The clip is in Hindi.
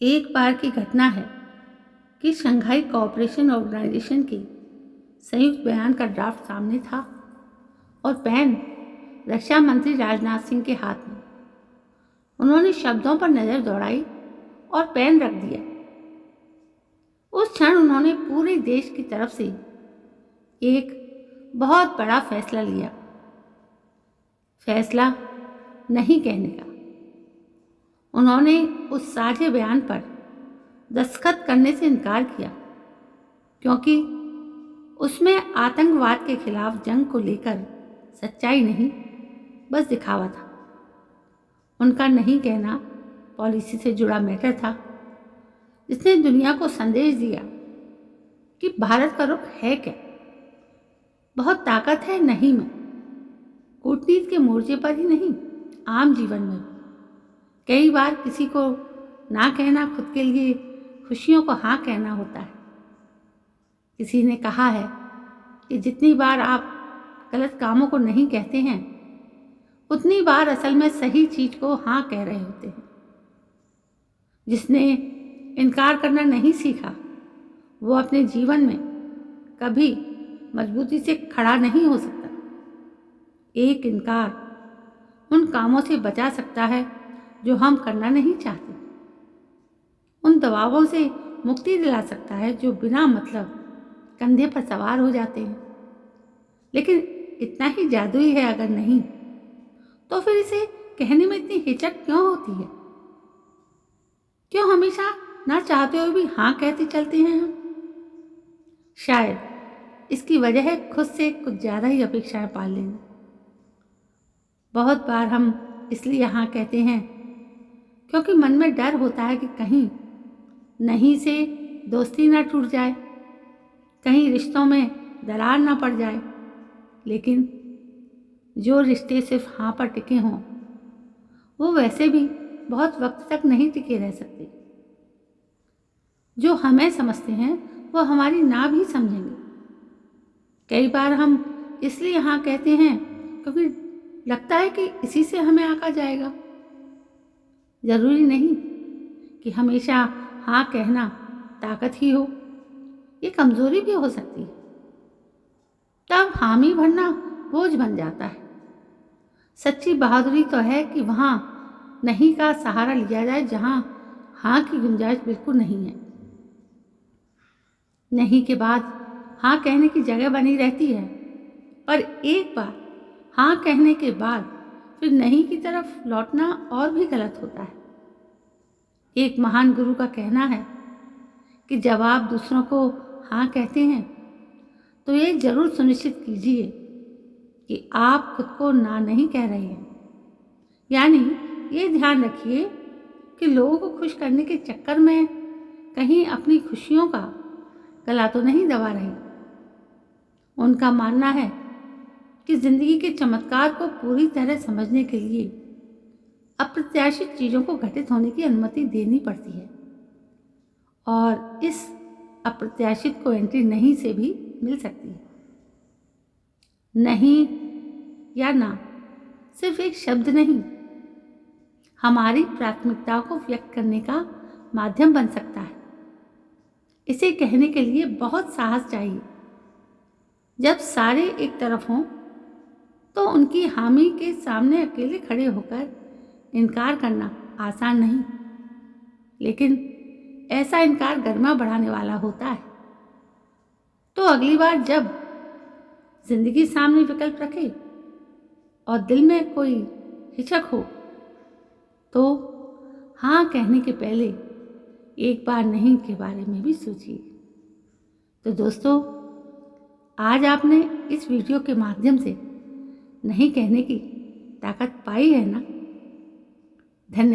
एक बार की घटना है कि शंघाई कोऑपरेशन ऑर्गेनाइजेशन की संयुक्त बयान का ड्राफ्ट सामने था और पेन रक्षा मंत्री राजनाथ सिंह के हाथ में। उन्होंने शब्दों पर नज़र दौड़ाई और पेन रख दिया। उस क्षण उन्होंने पूरे देश की तरफ से एक बहुत बड़ा फैसला लिया। फैसला नहीं कहने का। उन्होंने उस साझे बयान पर दस्तखत करने से इनकार किया क्योंकि उसमें आतंकवाद के खिलाफ जंग को लेकर सच्चाई नहीं, बस दिखावा था। उनका नहीं कहना पॉलिसी से जुड़ा मैटर था जिसने दुनिया को संदेश दिया कि भारत का रुख है क्या। बहुत ताकत है नहीं में, कूटनीति के मोर्चे पर ही नहीं, आम जीवन में भी। कई बार किसी को ना कहना खुद के लिए खुशियों को हाँ कहना होता है। किसी ने कहा है कि जितनी बार आप गलत कामों को नहीं कहते हैं उतनी बार असल में सही चीज को हाँ कह रहे होते हैं। जिसने इनकार करना नहीं सीखा वो अपने जीवन में कभी मजबूती से खड़ा नहीं हो सकता। एक इनकार उन कामों से बचा सकता है जो हम करना नहीं चाहते, उन दबावों से मुक्ति दिला सकता है जो बिना मतलब कंधे पर सवार हो जाते हैं। लेकिन इतना ही जादुई है अगर नहीं तो फिर इसे कहने में इतनी हिचक क्यों होती है? क्यों हमेशा ना चाहते हुए भी हाँ कहते चलते हैं हम? शायद इसकी वजह है खुद से कुछ ज़्यादा ही अपेक्षाएं पाल लेना। बहुत बार हम इसलिए हाँ कहते हैं क्योंकि मन में डर होता है कि कहीं नहीं से दोस्ती ना टूट जाए, कहीं रिश्तों में दरार ना पड़ जाए। लेकिन जो रिश्ते सिर्फ हाँ पर टिके हों वो वैसे भी बहुत वक्त तक नहीं टिके रह सकते। जो हमें समझते हैं वो हमारी ना भी समझेंगे। कई बार हम इसलिए हाँ कहते हैं क्योंकि लगता है कि इसी से हमें आका जाएगा। जरूरी नहीं कि हमेशा हाँ कहना ताकत ही हो, ये कमजोरी भी हो सकती है। तब हामी भरना बोझ बन जाता है। सच्ची बहादुरी तो है कि वहाँ नहीं का सहारा लिया जाए जहाँ हाँ की गुंजाइश बिल्कुल नहीं है। नहीं के बाद हाँ कहने की जगह बनी रहती है, पर एक बार हाँ कहने के बाद फिर नहीं की तरफ लौटना और भी गलत होता है। एक महान गुरु का कहना है कि जब आप दूसरों को हाँ कहते हैं तो ये जरूर सुनिश्चित कीजिए कि आप खुद को ना नहीं कह रहे हैं। यानी ये ध्यान रखिए कि लोगों को खुश करने के चक्कर में कहीं अपनी खुशियों का गला तो नहीं दबा रहे। उनका मानना है कि जिंदगी के चमत्कार को पूरी तरह समझने के लिए अप्रत्याशित चीज़ों को घटित होने की अनुमति देनी पड़ती है और इस अप्रत्याशित को एंट्री नहीं से भी मिल सकती है। नहीं या ना सिर्फ एक शब्द नहीं, हमारी प्राथमिकताओं को व्यक्त करने का माध्यम बन सकता है। इसे कहने के लिए बहुत साहस चाहिए। जब सारे एक तरफ हों तो उनकी हामी के सामने अकेले खड़े होकर इनकार करना आसान नहीं, लेकिन ऐसा इनकार गरिमा बढ़ाने वाला होता है। तो अगली बार जब जिंदगी सामने विकल्प रखे और दिल में कोई हिचक हो तो हाँ कहने के पहले एक बार नहीं के बारे में भी सोचिए। तो दोस्तों, आज आपने इस वीडियो के माध्यम से नहीं कहने की ताकत पाई है ना? धन्यवाद।